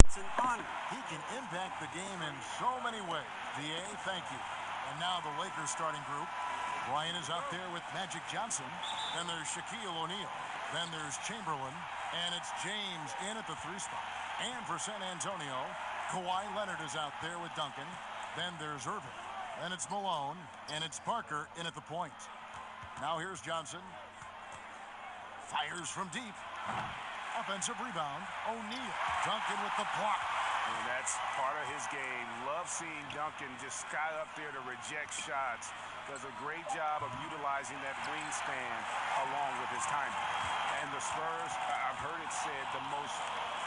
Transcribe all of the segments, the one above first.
It's an honor. He can impact the game in so many ways. VA, thank you. And now the Lakers starting group. Bryant is out there with Magic Johnson. Then there's Shaquille O'Neal. Then there's Chamberlain. And it's James in at the 3 spot. And for San Antonio, Kawhi Leonard is out there with Duncan. Then there's Irving. Then it's Malone. And it's Parker in at the point. Now here's Johnson. Fires from deep. Offensive rebound. O'Neal. Duncan with the block. And that's part of his game. Love seeing Duncan just sky up there to reject shots. Does a great job of utilizing that wingspan along with his timing. And the Spurs, I've heard it said, the most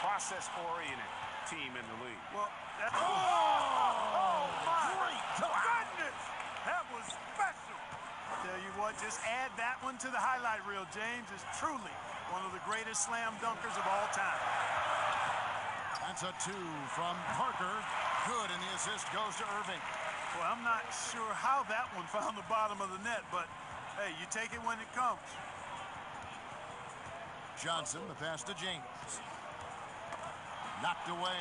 process-oriented team in the league. Well, that's... Oh, my goodness! That was special. Tell you what, just add that one to the highlight reel. James is truly one of the greatest slam dunkers of all time. That's a 2 from Parker. Good, and the assist goes to Irving. Well, I'm not sure how that one found the bottom of the net, but, hey, you take it when it comes. Johnson, the pass to James. Knocked away.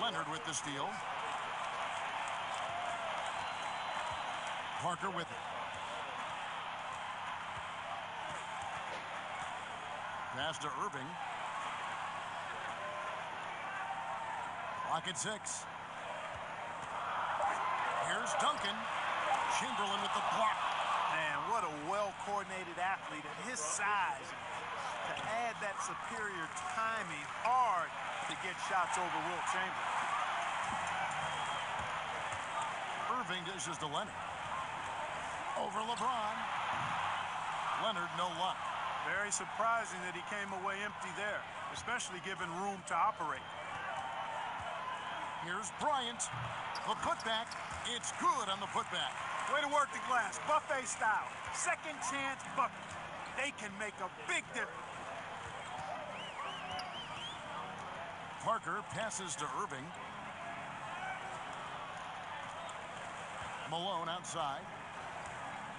Leonard with the steal. Parker with it. Pass to Irving. Clock at 6. Here's Duncan. Chamberlain with the block. Man, what a well-coordinated athlete at his size. To add that superior timing, hard to get shots over Wilt Chamberlain. Irving dishes to Leonard. Over LeBron. Leonard, no luck. Very surprising that he came away empty there, especially given room to operate. Here's Bryant. The putback. It's good on the putback. Way to work the glass. Buffet style. Second chance bucket. They can make a big difference. Parker passes to Irving. Malone outside.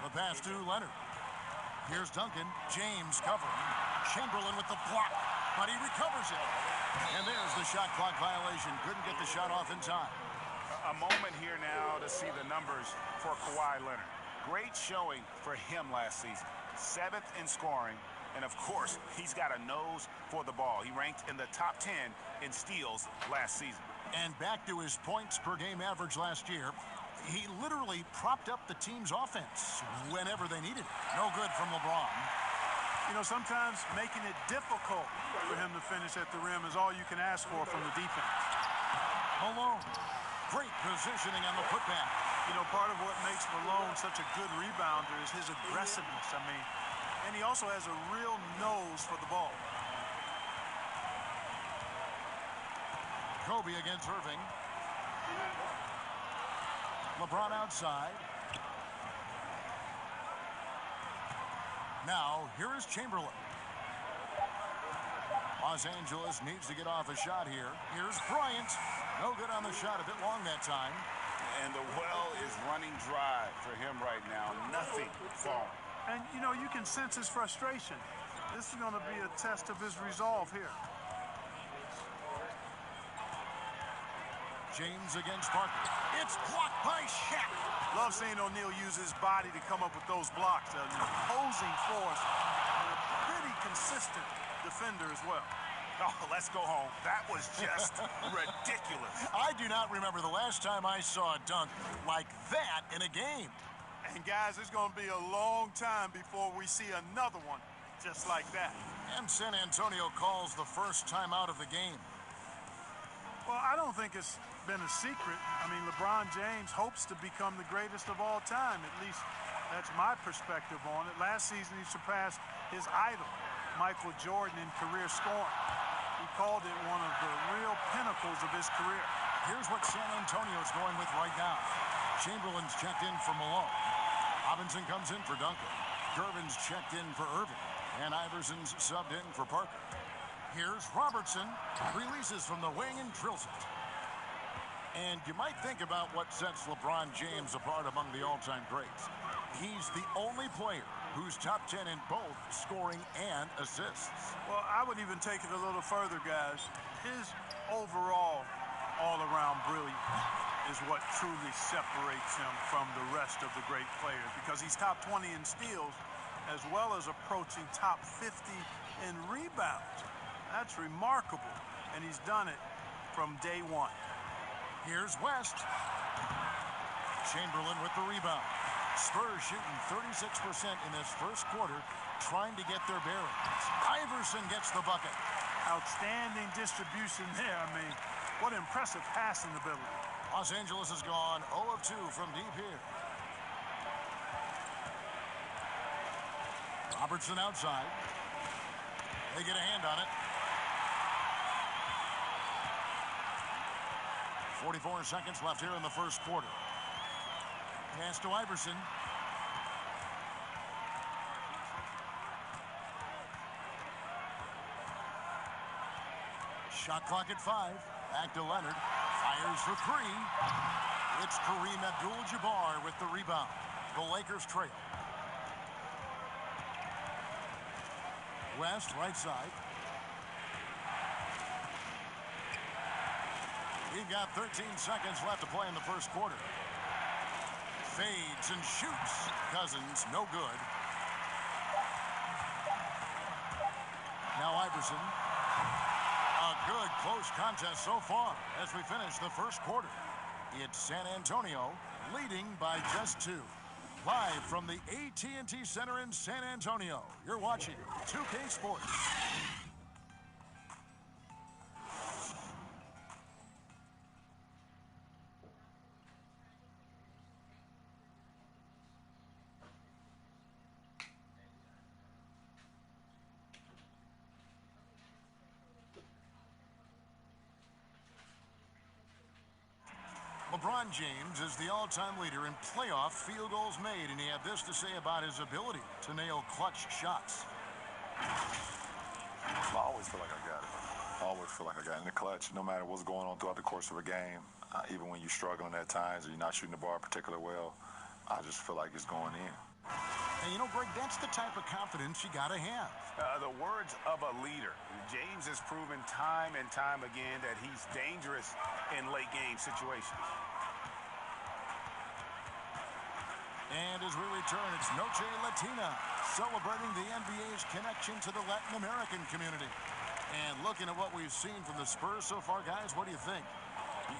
The pass to Leonard. Here's Duncan. James covering. Chamberlain with the block, but he recovers it. And there's the shot clock violation. Couldn't get the shot off in time. A moment here now to see the numbers for Kawhi Leonard. Great showing for him last season. 7th in scoring. And, of course, he's got a nose for the ball. He ranked in the top 10 in steals last season. And back to his points per game average last year. He literally propped up the team's offense whenever they needed it. No good from LeBron. You know, sometimes making it difficult for him to finish at the rim is all you can ask for from the defense. Malone. Great positioning on the putback. You know, part of what makes Malone such a good rebounder is his aggressiveness. I mean, and he also has a real nose for the ball. Kobe against Irving. LeBron outside. Now, here is Chamberlain. Los Angeles needs to get off a shot here. Here's Bryant. No good on the shot, a bit long that time. And the well is running dry for him right now. Nothing falling. And, you know, you can sense his frustration. This is going to be a test of his resolve here. James against Parker. It's blocked by Shaq. Love seeing O'Neal use his body to come up with those blocks. An opposing force and a pretty consistent defender as well. Oh, let's go home. That was just ridiculous. I do not remember the last time I saw a dunk like that in a game. And, guys, it's going to be a long time before we see another one just like that. And San Antonio calls the first time out of the game. Well, I don't think it's been a secret. I mean, LeBron James hopes to become the greatest of all time. At least that's my perspective on it. Last season, he surpassed his idol, Michael Jordan, in career scoring. He called it one of the real pinnacles of his career. Here's what San Antonio's going with right now. Chamberlain's checked in for Malone. Robinson comes in for Duncan. Gervin's checked in for Irving. And Iverson's subbed in for Parker. Here's Robertson. Releases from the wing and drills it. And you might think about what sets LeBron James apart among the all-time greats. He's the only player who's top 10 in both scoring and assists. Well, I would even take it a little further, guys. His overall all-around brilliance is what truly separates him from the rest of the great players, because he's top 20 in steals as well as approaching top 50 in rebounds. That's remarkable, and he's done it from day one. Here's West. Chamberlain with the rebound. Spurs shooting 36% in this first quarter, trying to get their bearings. Iverson gets the bucket. Outstanding distribution there. I mean, what impressive passing ability. Los Angeles has gone 0 of 2 from deep here. Robertson outside. They get a hand on it. 44 seconds left here in the first quarter. Pass to Iverson. Shot clock at 5. Back to Leonard. Fires for 3. It's Kareem Abdul-Jabbar with the rebound. The Lakers trail. West, right side. We've got 13 seconds left to play in the first quarter. Fades and shoots. Cousins, no good. Now Iverson. A good close contest so far as we finish the first quarter. It's San Antonio leading by just 2. Live from the AT&T Center in San Antonio, you're watching 2K Sports. LeBron James is the all-time leader in playoff field goals made, and he had this to say about his ability to nail clutch shots. I always feel like I got it. I always feel like I got it in the clutch, no matter what's going on throughout the course of a game. Even when you're struggling at times or you're not shooting the ball particularly well, I just feel like it's going in. And you know, Greg, that's the type of confidence you got to have. The words of a leader. James has proven time and time again that he's dangerous in late game situations. And as we return, it's Noche Latina, celebrating the NBA's connection to the Latin American community. And looking at what we've seen from the Spurs so far, guys, what do you think?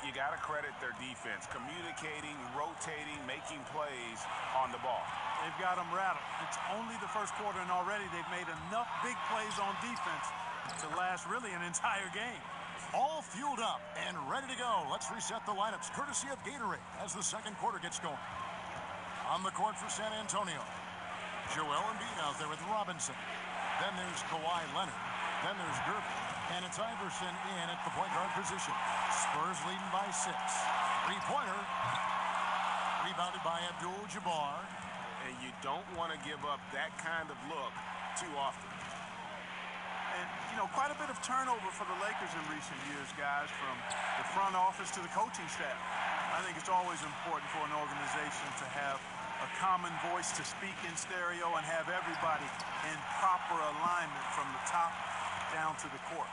You got to credit their defense, communicating, rotating, making plays on the ball. They've got them rattled. It's only the first quarter, and already they've made enough big plays on defense to last really an entire game. All fueled up and ready to go. Let's reset the lineups, courtesy of Gatorade, as the second quarter gets going. On the court for San Antonio, Joel Embiid out there with Robinson. Then there's Kawhi Leonard. Then there's Gerber. And it's Iverson in at the point guard position. Spurs leading by 6. Three-pointer. Rebounded by Abdul-Jabbar. And you don't want to give up that kind of look too often. And, you know, quite a bit of turnover for the Lakers in recent years, guys, from the front office to the coaching staff. I think it's always important for an organization to have a common voice to speak in stereo and have everybody in proper alignment from the top down to the court.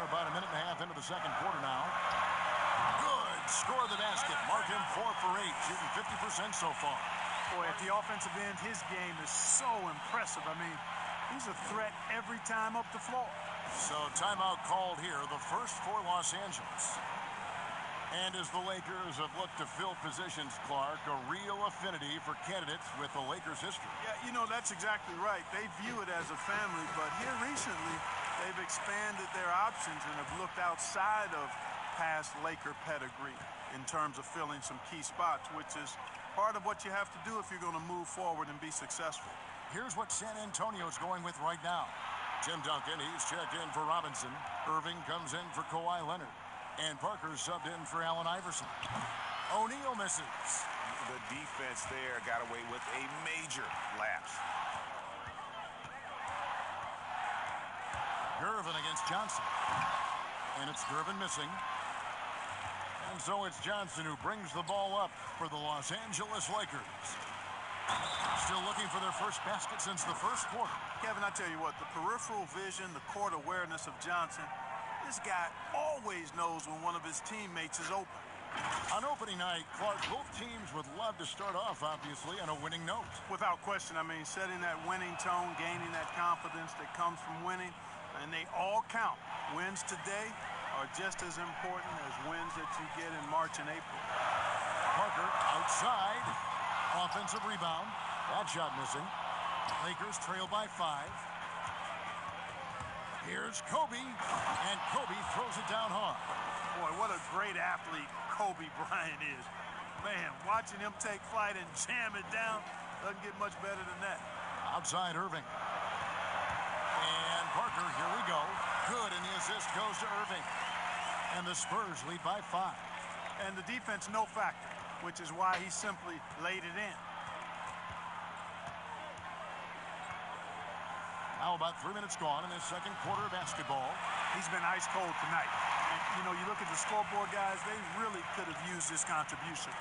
We're about a minute and a half into the second quarter now. Good. Score the basket. Mark him 4 for 8, shooting 50% so far. Boy, at the offensive end, his game is so impressive. I mean, he's a threat every time up the floor. So timeout called here, the first for Los Angeles. And as the Lakers have looked to fill positions, Clark, a real affinity for candidates with the Lakers history. Yeah, you know, that's exactly right. They view it as a family, but here recently, they've expanded their options and have looked outside of past Laker pedigree in terms of filling some key spots, which is part of what you have to do if you're going to move forward and be successful. Here's what San Antonio's going with right now. Tim Duncan, he's checked in for Robinson. Irving comes in for Kawhi Leonard. And Parker's subbed in for Allen Iverson. O'Neal misses. The defense there got away with a major lapse. Gervin against Johnson. And it's Gervin missing. And so it's Johnson who brings the ball up for the Los Angeles Lakers. Still looking for their first basket since the first quarter. Kevin, I tell you what, the peripheral vision, the court awareness of Johnson, this guy always knows when one of his teammates is open. On opening night, Clark, both teams would love to start off, obviously, on a winning note. Without question, I mean, setting that winning tone, gaining that confidence that comes from winning, and they all count. Wins today are just as important as wins that you get in March and April. Parker outside. Offensive rebound. That shot missing. Lakers trail by 5. Here's Kobe, and Kobe throws it down hard. Boy, what a great athlete Kobe Bryant is. Man, watching him take flight and jam it down doesn't get much better than that. Outside Irving. And Parker, here we go. Good, and the assist goes to Irving. And the Spurs lead by 5. And the defense, no factor, which is why he simply laid it in. Now about 3 minutes gone in this second quarter of basketball. He's been ice cold tonight. And, you know, you look at the scoreboard, guys, they really could have used this contribution.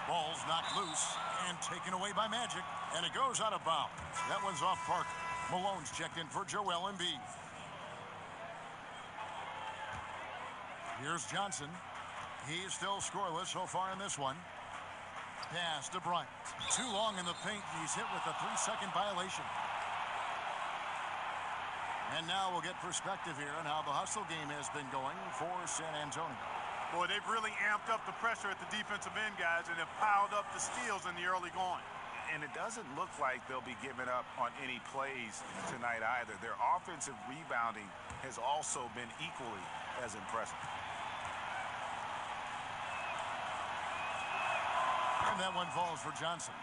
Ball's knocked loose and taken away by Magic, and it goes out of bounds. That one's off Parker. Malone's checked in for Joel Embiid. Here's Johnson. He's still scoreless so far in this one. Pass to Bryant. Too long in the paint. He's hit with a 3-second violation. And now we'll get perspective here on how the hustle game has been going for San Antonio. Boy, they've really amped up the pressure at the defensive end, guys, and have piled up the steals in the early going. And it doesn't look like they'll be giving up on any plays tonight either. Their offensive rebounding has also been equally as impressive. And that one falls for Johnson.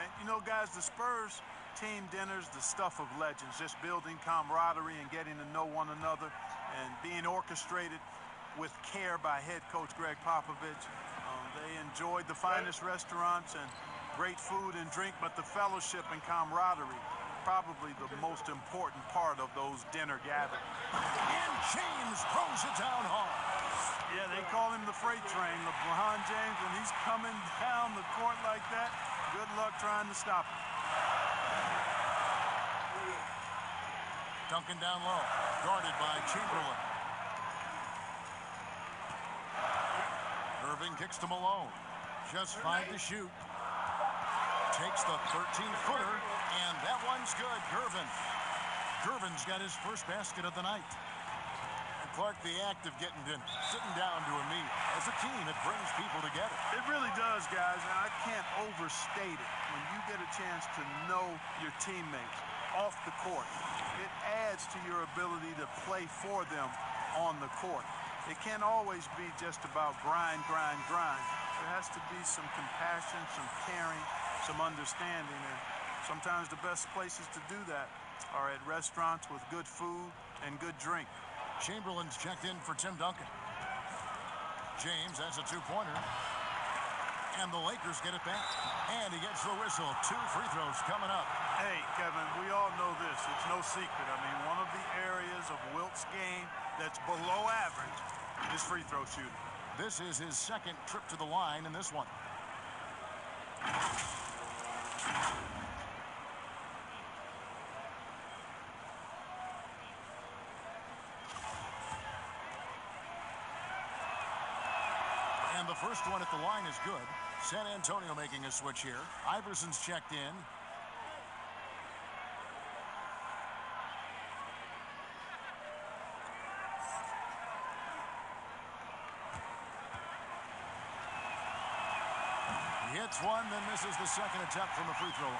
And, you know, guys, the Spurs team dinners, the stuff of legends, just building camaraderie and getting to know one another and being orchestrated with care by head coach Greg Popovich. They enjoyed the finest restaurants and great food and drink, but the fellowship and camaraderie, probably the most important part of those dinner gatherings. And James throws it down hard. Yeah, they call him the freight train. LeBron James, when he's coming down the court like that, good luck trying to stop him. Duncan down low, guarded by Chamberlain. Irving kicks to Malone. Just 5 to shoot. Takes the 13-footer, and that one's good. Gervin's got his first basket of the night. And Clark, the act of sitting down to a meal. As a team, it brings people together. It really does, guys, and I can't overstate it. When you get a chance to know your teammates off the court, it adds to your ability to play for them on the court. It can't always be just about grind. There has to be some compassion, some caring, some understanding, and sometimes the best places to do that are at restaurants with good food and good drink. Chamberlain's checked in for Tim Duncan. James has a 2-pointer. And the Lakers get it back. And he gets the whistle. 2 free throws coming up. Hey, Kevin, we all know this. It's no secret. I mean, one of the areas of Wilt's game that's below average is free throw shooting. This is his second trip to the line in this one. And the first one at the line is good. San Antonio making a switch here. Iverson's checked in. He hits one, then misses the second attempt from the free throw line.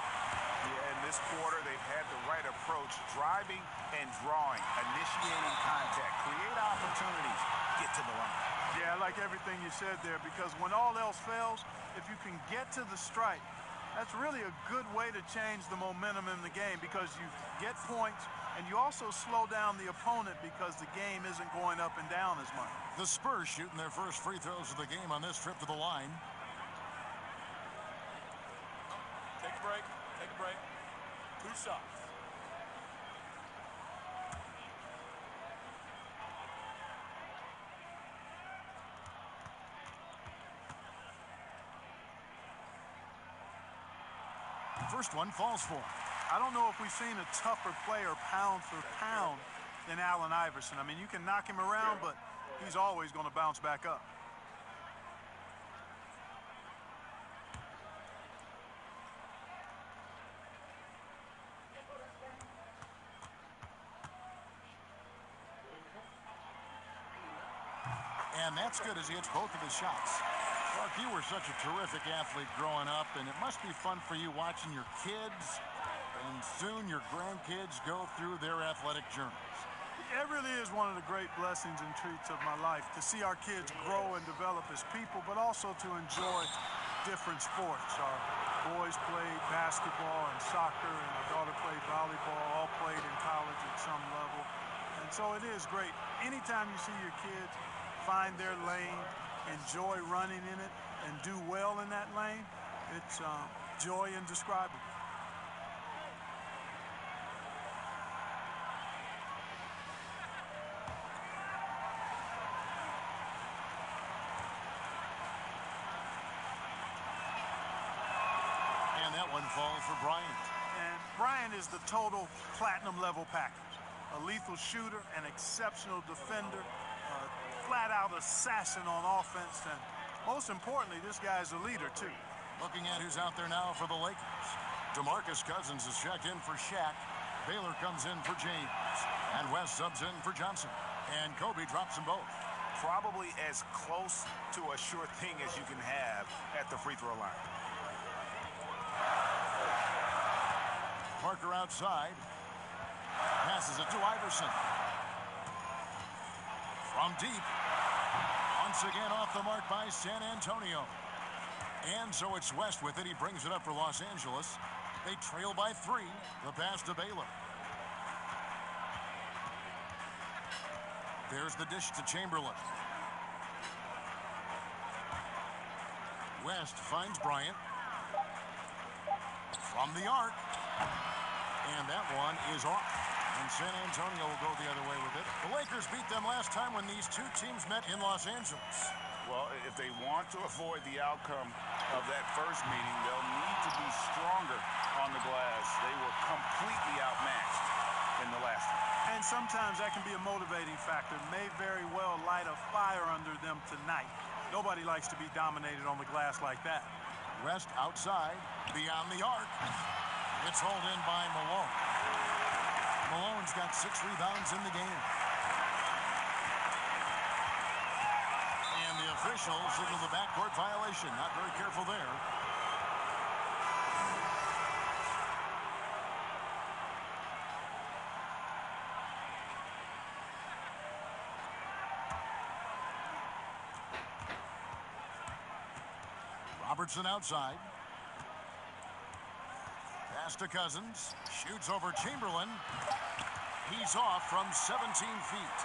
Yeah, in this quarter, they've had the right approach, driving and drawing, initiating contact, create opportunities, get to the line. Yeah, I like everything you said there, because when all else fails, if you can get to the stripe, that's really a good way to change the momentum in the game, because you get points and you also slow down the opponent because the game isn't going up and down as much. The Spurs shooting their first free throws of the game on this trip to the line. Take a break. 2 shots. first one falls for him. I don't know if we've seen a tougher player pound for pound than Allen Iverson. I mean, you can knock him around, but he's always going to bounce back up. And that's good as he hits both of his shots. Clark, you were such a terrific athlete growing up, and it must be fun for you watching your kids and soon your grandkids go through their athletic journeys. It really is one of the great blessings and treats of my life to see our kids grow and develop as people, but also to enjoy different sports. Our boys played basketball and soccer, and our daughter played volleyball, all played in college at some level. And so it is great. Anytime you see your kids find their lane, enjoy running in it, and do well in that lane, it's joy indescribable. And that one falls for Bryant. And Bryant is the total platinum level package. A lethal shooter, an exceptional defender, flat-out assassin on offense, and most importantly, this guy's a leader, too. Looking at who's out there now for the Lakers. DeMarcus Cousins is checked in for Shaq. Baylor comes in for James. And West subs in for Johnson. And Kobe drops them both. Probably as close to a sure thing as you can have at the free throw line. Parker outside. Passes it to Iverson. From deep. Once again off the mark by San Antonio. And so it's West with it. He brings it up for Los Angeles. They trail by 3. The pass to Baylor. There's the dish to Chamberlain. West finds Bryant. From the arc. And that one is off. And San Antonio will go the other way with it. The Lakers beat them last time when these two teams met in Los Angeles. Well, if they want to avoid the outcome of that first meeting, they'll need to be stronger on the glass. They were completely outmatched in the last one. And sometimes that can be a motivating factor. May very well light a fire under them tonight. Nobody likes to be dominated on the glass like that. West outside, beyond the arc. It's hauled in by Malone. Malone's got 6 rebounds in the game. And the official signaled the backcourt violation. Not very careful there. Robertson outside. Pass to Cousins. Shoots over Chamberlain. He's off from 17 feet.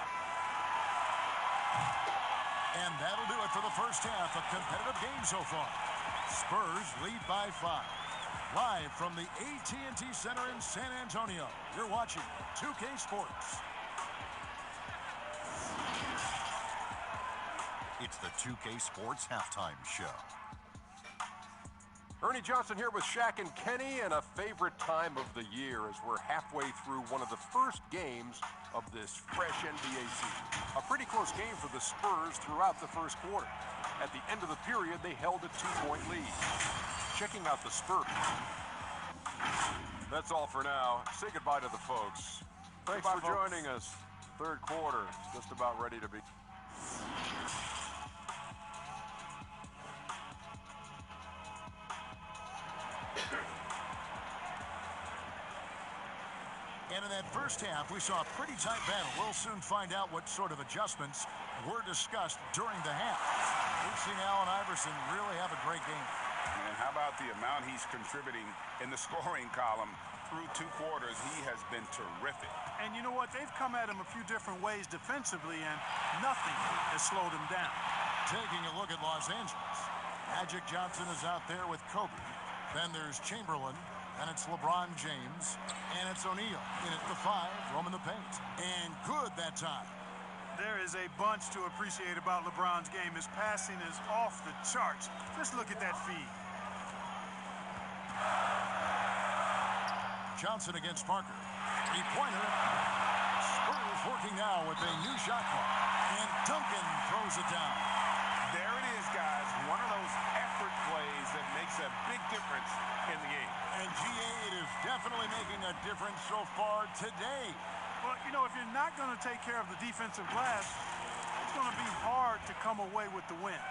And that'll do it for the first half. A competitive game so far. Spurs lead by 5. Live from the AT&T Center in San Antonio. You're watching 2K Sports. It's the 2K Sports Halftime Show. Ernie Johnson here with Shaq and Kenny, and a favorite time of the year as we're halfway through one of the first games of this fresh NBA season. A pretty close game for the Spurs throughout the first quarter. At the end of the period, they held a 2-point lead. Checking out the Spurs. That's all for now. Say goodbye to the folks. Thanks for joining us. Third quarter, just about ready to be. And in that first half, we saw a pretty tight battle. We'll soon find out what sort of adjustments were discussed during the half. We've seen Allen Iverson really have a great game. And how about the amount he's contributing in the scoring column through 2 quarters? He has been terrific. And you know what? They've come at him a few different ways defensively, and nothing has slowed him down. Taking a look at Los Angeles. Magic Johnson is out there with Kobe. Then there's Chamberlain. And it's LeBron James, and it's O'Neal in at the 5, roaming the paint. And good that time. There is a bunch to appreciate about LeBron's game. His passing is off the charts. Just look at that feed. Johnson against Parker. Three-pointer. Spurs working now with a new shot clock. And Duncan throws it down. There it is, guys. One of those effort plays that makes a big difference in the game. And GA, it is definitely making a difference so far today. Well, you know, if you're not going to take care of the defensive glass, it's going to be hard to come away with the win.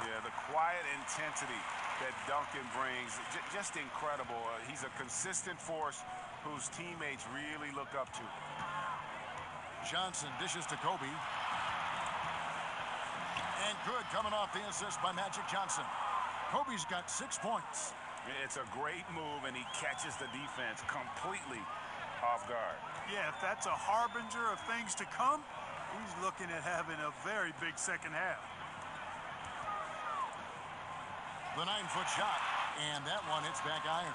Yeah, the quiet intensity that Duncan brings, just incredible. He's a consistent force whose teammates really look up to. Johnson dishes to Kobe. And good coming off the assist by Magic Johnson. Kobe's got 6 points. It's a great move, and he catches the defense completely off guard. Yeah, if that's a harbinger of things to come, he's looking at having a very big second half. The 9-foot shot, and that one hits back iron.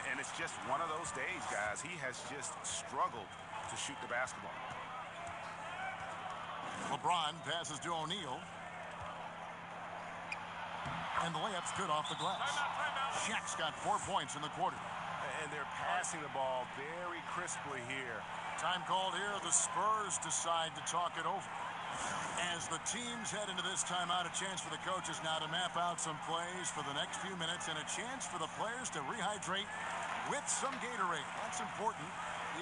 And it's just one of those days, guys. He has just struggled to shoot the basketball. LeBron passes to O'Neal. And the layup's good off the glass. Shaq's got 4 points in the quarter. And they're passing the ball very crisply here. Time called here. The Spurs decide to talk it over. As the teams head into this timeout, a chance for the coaches now to map out some plays for the next few minutes and a chance for the players to rehydrate with some Gatorade. That's important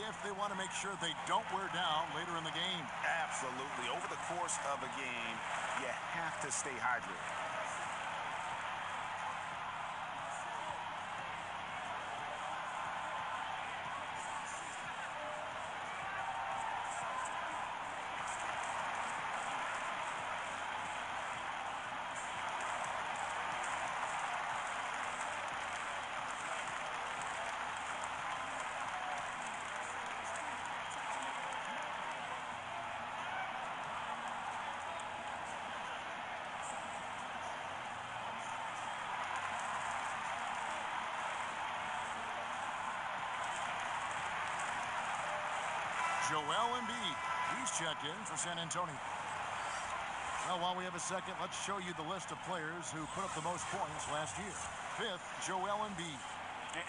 if they want to make sure they don't wear down later in the game. Absolutely. Over the course of a game, you have to stay hydrated. Joel Embiid, he's checked in for San Antonio. Well, while we have a second, let's show you the list of players who put up the most points last year. 5th, Joel Embiid.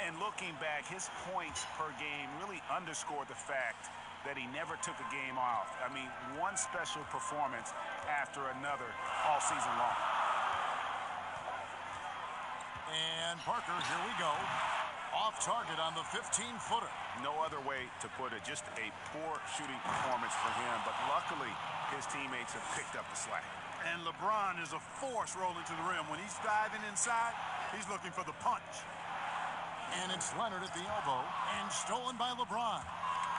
And looking back, his points per game really underscore the fact that he never took a game off. I mean, one special performance after another all season long. And Parker, here we go. Off target on the 15-footer. No other way to put it. Just a poor shooting performance for him. But luckily, his teammates have picked up the slack. And LeBron is a force rolling to the rim. When he's diving inside, he's looking for the punch. And it's Leonard at the elbow. And stolen by LeBron.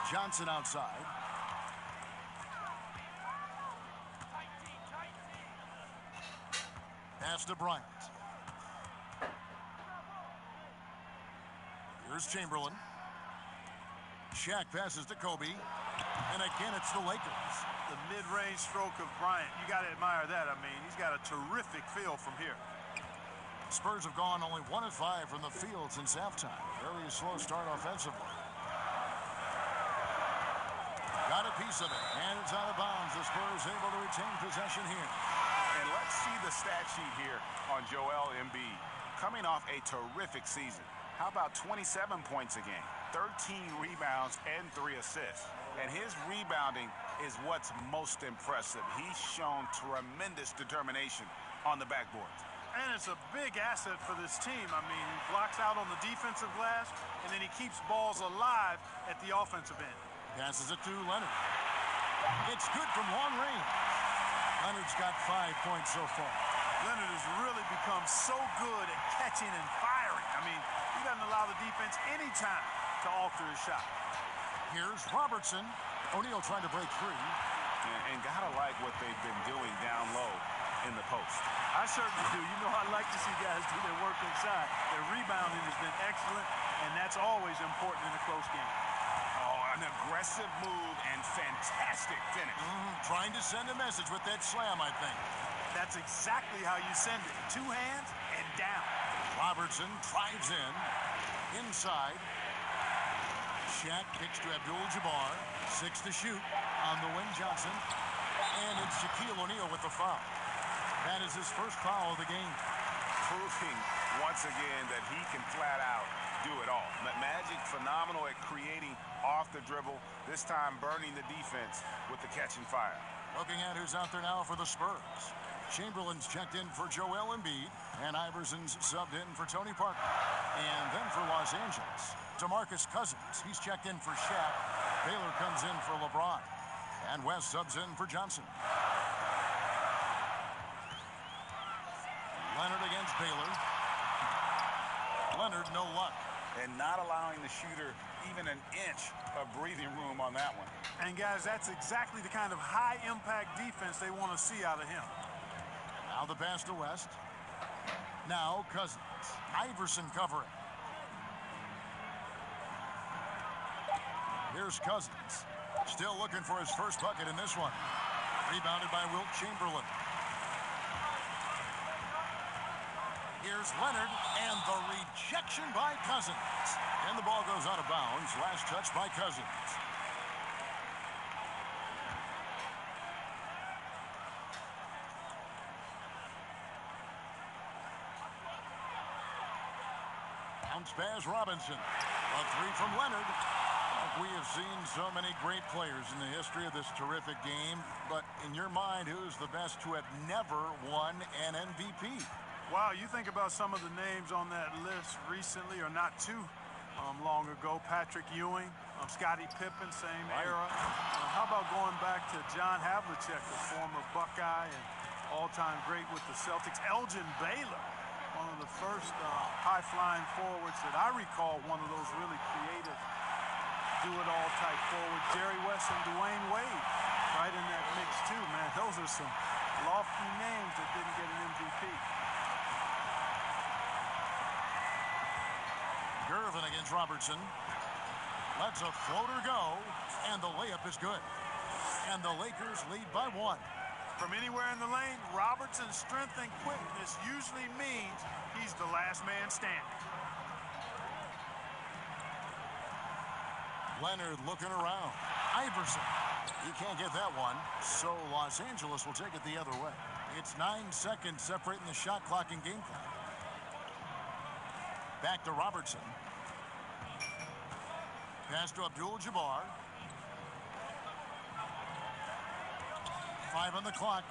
Johnson outside. Pass to Bryant. Here's Chamberlain. Shaq passes to Kobe. And again, it's the Lakers. The mid-range stroke of Bryant, you got to admire that. I mean, he's got a terrific feel from here. Spurs have gone only 1 of 5 from the field since halftime. Very slow start offensively. Got a piece of it, and it's out of bounds. The Spurs able to retain possession here. And let's see the stat sheet here on Joel Embiid. Coming off a terrific season. How about 27 points a game, 13 rebounds, and 3 assists? And his rebounding is what's most impressive. He's shown tremendous determination on the backboards. And it's a big asset for this team. I mean, he blocks out on the defensive glass, and then he keeps balls alive at the offensive end. Passes it to Leonard. It's good from long range. Leonard's got 5 points so far. Leonard has really become so good at catching and firing. I mean, he doesn't allow the defense any time to alter his shot. Here's Robertson. O'Neal trying to break free. And gotta like what they've been doing down low in the post. I certainly do. You know, I like to see guys do their work inside. Their rebounding has been excellent, and that's always important in a close game. Oh, an aggressive move and fantastic finish. Trying to send a message with that slam, I think. That's exactly how you send it. 2 hands and down. Robertson drives in. Inside. Shaq kicks to Abdul-Jabbar. 6 to shoot. On the wing, Johnson. And it's Shaquille O'Neal with the foul. That is his first foul of the game. Proving once again that he can flat out do it all. Magic phenomenal at creating off the dribble. This time burning the defense with the catch and fire. Looking at who's out there now for the Spurs. Chamberlain's checked in for Joel Embiid. And Iverson's subbed in for Tony Parker. And then for Los Angeles, DeMarcus Cousins. He's checked in for Shaq. Baylor comes in for LeBron. And West subs in for Johnson. Leonard against Baylor. Leonard, no luck. And not allowing the shooter even an inch of breathing room on that one. And, guys, that's exactly the kind of high-impact defense they want to see out of him. Now the pass to West. Now Cousins. Iverson covering. Here's Cousins. Still looking for his first bucket in this one. Rebounded by Wilt Chamberlain. Here's Leonard, and the rejection by Cousins. And the ball goes out of bounds. Last touch by Cousins. Bounce pass Robinson. A three from Leonard. We have seen so many great players in the history of this terrific game, but in your mind, who's the best to have never won an MVP? Wow, you think about some of the names on that list recently or not too long ago. Patrick Ewing, Scottie Pippen, same era. How about going back to John Havlicek, the former Buckeye and all-time great with the Celtics. Elgin Baylor, one of the first high-flying forwards that I recall, one of those really creative do-it-all type forwards. Jerry West and Dwayne Wade right in that mix too, man. Those are some lofty names that didn't get an MVP. Gervin against Robertson. Lets a floater go, and the layup is good. And the Lakers lead by 1. From anywhere in the lane, Robertson's strength and quickness usually means he's the last man standing. Leonard looking around. Iverson. He can't get that one, so Los Angeles will take it the other way. It's 9 seconds separating the shot clock and game clock. Back to Robertson. Pass to Abdul-Jabbar. 5 on the clock.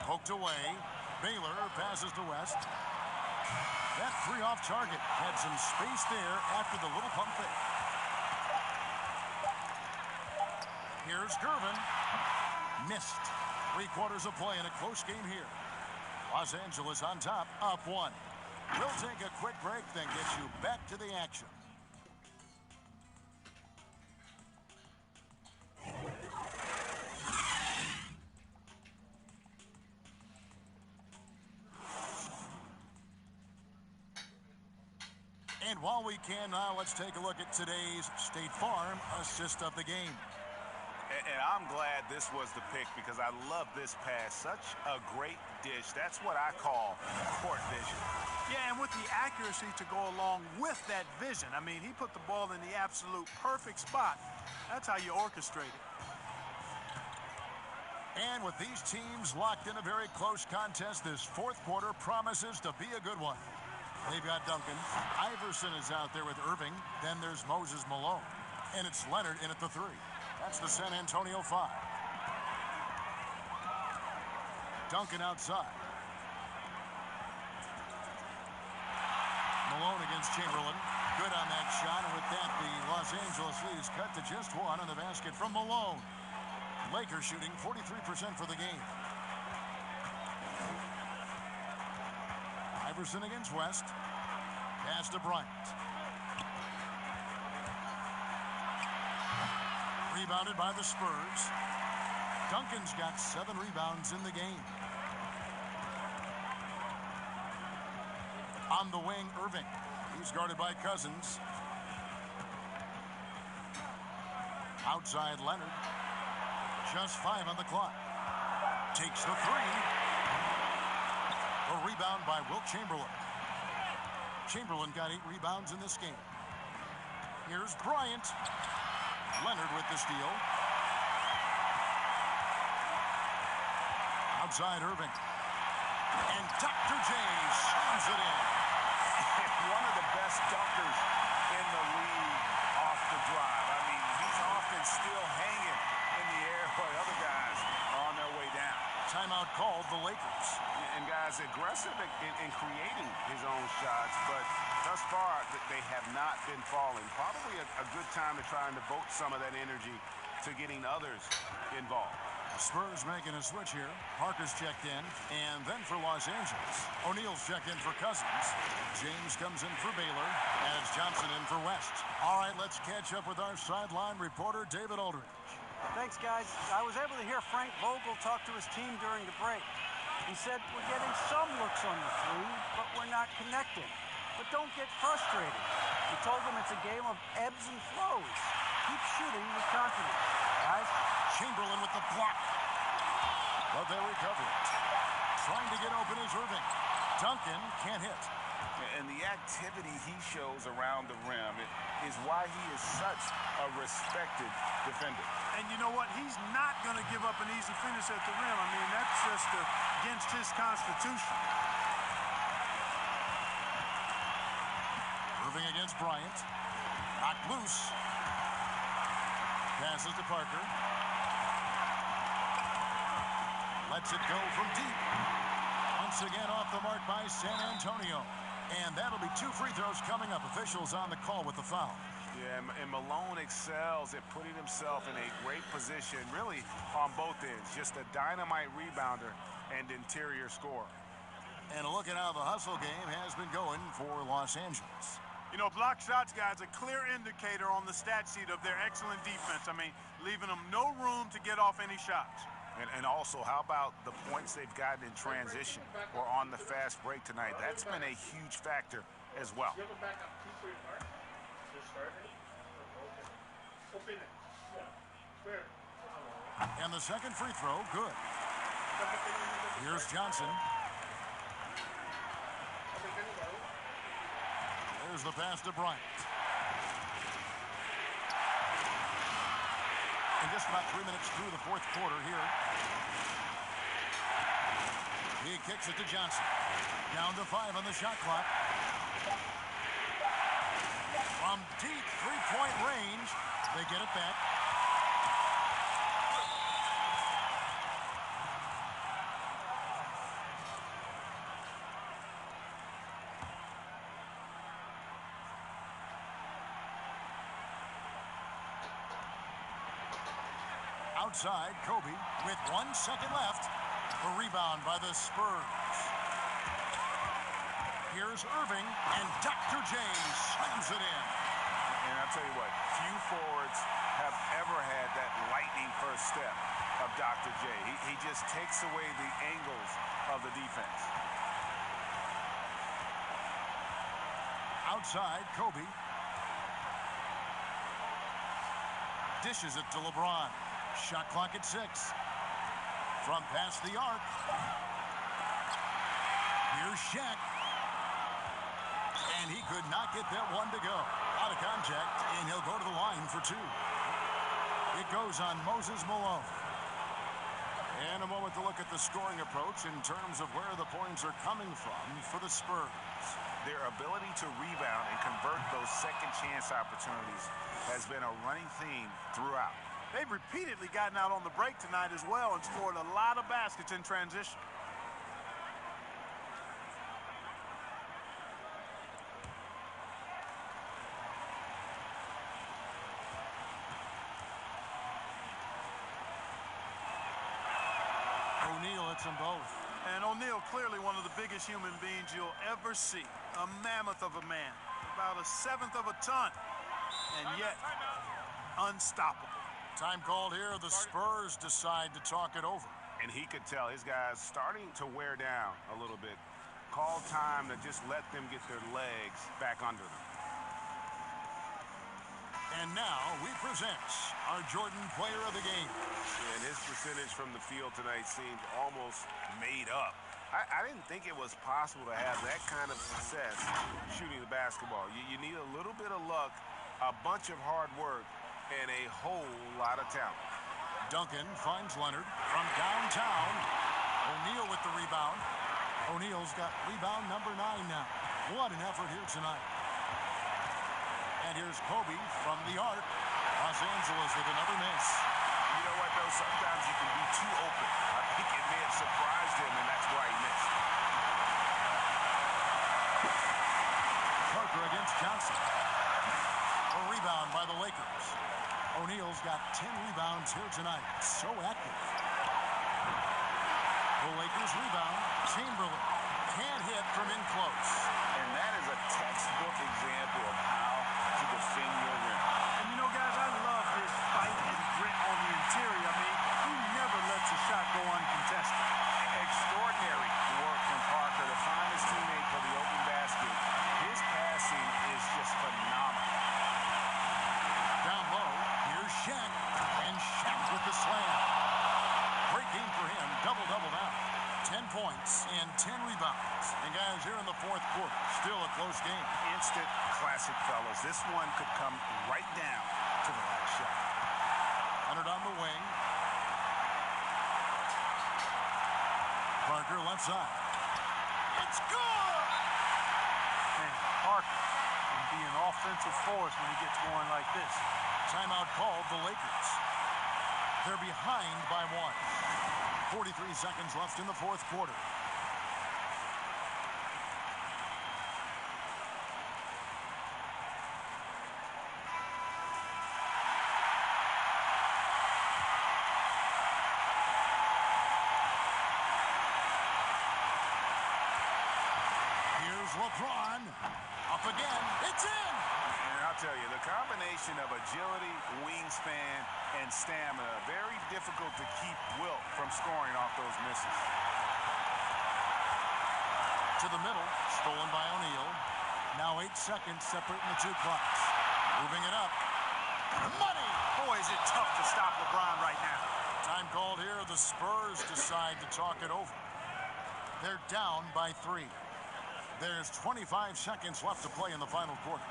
Poked away. Baylor passes to West. That three off target. Had some space there after the little pump fake. Here's Gervin. Missed. 3/4 of play in a close game here. Los Angeles on top, up 1. We'll take a quick break, then get you back to the action. And while we can now, let's take a look at today's State Farm assist of the game. And I'm glad this was the pick because I love this pass. Such a great dish. That's what I call court vision. Yeah, and with the accuracy to go along with that vision. I mean, he put the ball in the absolute perfect spot. That's how you orchestrate it. And with these teams locked in a very close contest, this fourth quarter promises to be a good one. They've got Duncan. Iverson is out there with Irving. Then there's Moses Malone. And it's Leonard in at the 3. That's the San Antonio 5. Duncan outside. Malone against Chamberlain. Good on that shot, and with that, the Los Angeles lead is cut to just 1 on the basket from Malone. Lakers shooting 43% for the game. Iverson against West. Pass to Bryant. Rebounded by the Spurs. Duncan's got 7 rebounds in the game. On the wing, Irving. He's guarded by Cousins. Outside, Leonard. Just 5 on the clock. Takes the 3. A rebound by Wilt Chamberlain. Chamberlain got 8 rebounds in this game. Here's Bryant. Leonard with the steal. Outside Irving. And Dr. J slams it in. One of the best dunkers in the league off the drive. I mean, he's often still hanging in the air while other guys are on their way down. Timeout called the Lakers. And guys, aggressive in creating his own shots, but thus far they have not been falling. Probably a good time to try and devote some of that energy to getting others involved. Spurs making a switch here. Parker's checked in, and then for Los Angeles, O'Neal's checked in for Cousins. James comes in for Baylor, and it's Johnson in for West. All right, let's catch up with our sideline reporter, David Aldridge. Thanks, guys. I was able to hear Frank Vogel talk to his team during the break. He said, we're getting some looks on the three, but we're not connecting. But don't get frustrated. He told them it's a game of ebbs and flows. Keep shooting with confidence, guys. Chamberlain with the block. But they recover it. Trying to get open is Irving. Duncan can't hit. And the activity he shows around the rim is why he is such a respected defender. And you know what? He's not going to give up an easy finish at the rim. I mean, that's just against his constitution. Irving against Bryant. Knocked loose. Passes to Parker. Lets it go from deep. Once again off the mark by San Antonio. And that'll be 2 free throws coming up. Officials on the call with the foul. Yeah, and Malone excels at putting himself in a great position, really on both ends. Just a dynamite rebounder and interior scorer. And a look at how the hustle game has been going for Los Angeles. You know, block shots, guys, a clear indicator on the stat sheet of their excellent defense. I mean, leaving them no room to get off any shots. And also, how about the points they've gotten in transition or on the fast break tonight? That's been a huge factor as well. And the second free throw, good. Here's Johnson. There's the pass to Bryant. And just about 3 minutes through the fourth quarter here. He kicks it to Johnson. Down to 5 on the shot clock. From deep three-point range, they get it back. Outside, Kobe with 1 second left. A rebound by the Spurs. Here's Irving, and Dr. J slams it in. And I'll tell you what, few forwards have ever had that lightning first step of Dr. J. He just takes away the angles of the defense. Outside, Kobe. Dishes it to LeBron. Shot clock at 6. From past the arc. Here's Shaq. And he could not get that one to go. Out of contact, and he'll go to the line for 2. It goes on Moses Malone. And a moment to look at the scoring approach in terms of where the points are coming from for the Spurs. Their ability to rebound and convert those second chance opportunities has been a running theme throughout. They've repeatedly gotten out on the break tonight as well and scored a lot of baskets in transition. O'Neal hits them both. And O'Neal, clearly one of the biggest human beings you'll ever see. A mammoth of a man. About 1/7 of a ton. And yet, unstoppable. Time called here. The Spurs decide to talk it over. And he could tell his guys starting to wear down a little bit. Call time to just let them get their legs back under them. And now we present our Jordan Player of the Game. And his percentage from the field tonight seemed almost made up. I didn't think it was possible to have that kind of success shooting the basketball. You need a little bit of luck, a bunch of hard work, and a whole lot of talent. Duncan finds Leonard from downtown. O'Neal with the rebound. O'Neal's got rebound number 9 now. What an effort here tonight. And here's Kobe from the arc. Los Angeles with another miss. You know what, though? Sometimes you can be too open. I think it may have surprised him, and that's why he missed. Parker against Johnson. A rebound by the Lakers. O'Neal's got 10 rebounds here tonight. So active. The Lakers rebound. Chamberlain can't hit from in close. And that is a textbook example of how to defend your rim. And you know, guys, I love his fight and grit on the interior. I mean, he never lets a shot go uncontested. Extraordinary work from Parker to find his teammate for the open basket. His passing is just phenomenal. Down low, here's Shaq. And Shaq with the slam. Great game for him. Double-double now. 10 points and 10 rebounds. And guys, here in the fourth quarter, still a close game. Instant classic, fellas. This one could come right down to the last shot. Leonard on the wing. Parker left side. It's good! Man, Parker can be an offensive force when he gets going like this. Timeout called the Lakers. They're behind by 1. 43 seconds left in the fourth quarter. Here's LeBron. Up again. It's in! And I'll tell you, the combination of agility, wingspan, and stamina, very difficult to keep Wilt from scoring off those misses. To the middle, stolen by O'Neal. Now 8 seconds separating the two clocks. Moving it up. Money! Boy, is it tough to stop LeBron right now. Time called here. The Spurs decide to talk it over. They're down by 3. There's 25 seconds left to play in the final quarter.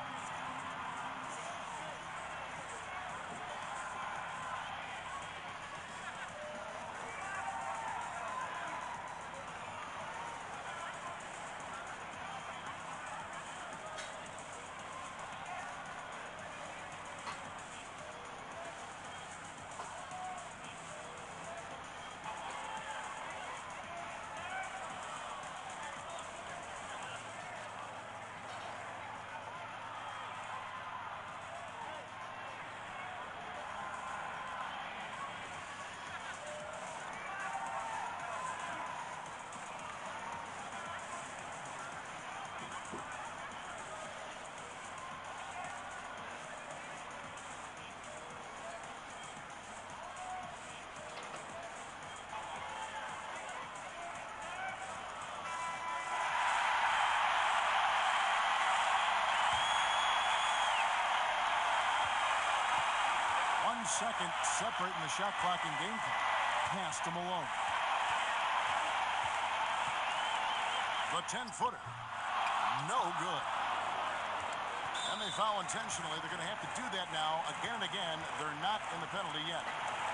Second separating the shot clock and game clock. Pass to Malone. The 10-footer. No good. And they foul intentionally. They're going to have to do that now again and again. They're not in the penalty yet.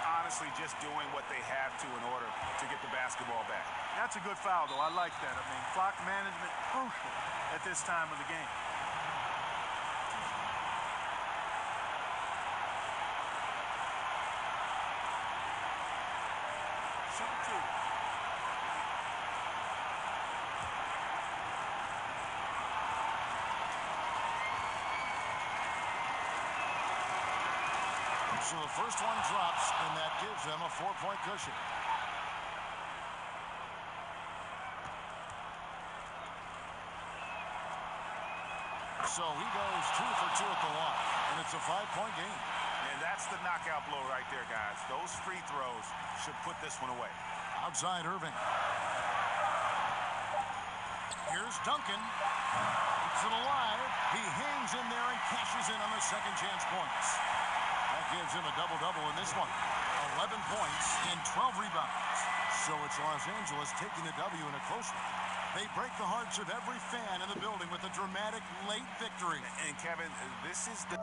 Honestly, just doing what they have to in order to get the basketball back. That's a good foul, though. I like that. I mean, clock management crucial at this time of the game. So the first one drops, and that gives them a 4-point cushion. So he goes 2 for 2 at the line, and it's a 5-point game. And that's the knockout blow right there, guys. Those free throws should put this one away. Outside Irving. Here's Duncan. Keeps it alive. He hangs in there and cashes in on the second chance points. That gives him a double-double in this one. 11 points and 12 rebounds. So it's Los Angeles taking the W in a close one. They break the hearts of every fan in the building with a dramatic late victory. And Kevin, this is the